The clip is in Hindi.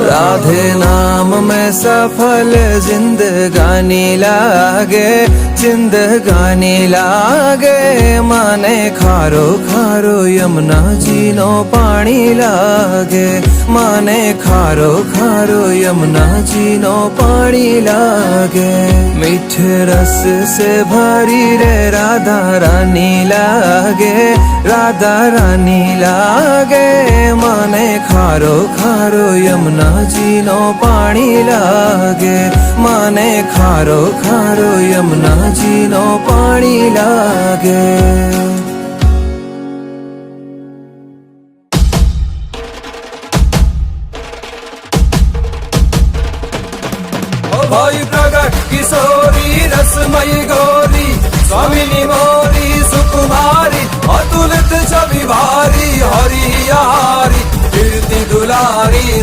राधे नाम में सफल जिंदगानी लागे, जिंदगानी लागे। माने खारो खारो यमुना जी नो पानी लागे, माने खारो खारो यमुना जी नो पानी लागे। मीठे रस से भरी रे राधा रानी लागे, राधा रानी लागे। माने खारो खारो यमुना जी नो पानी लागे, माने खारो खारो यमुना जी नो पानी लागे। भाई प्रगट किशोरी रसमयी गौरी, स्वामिनी मोरी सुकुमारी, अतुलित छवि भारी हरि यारी कीर्ति दुलारी।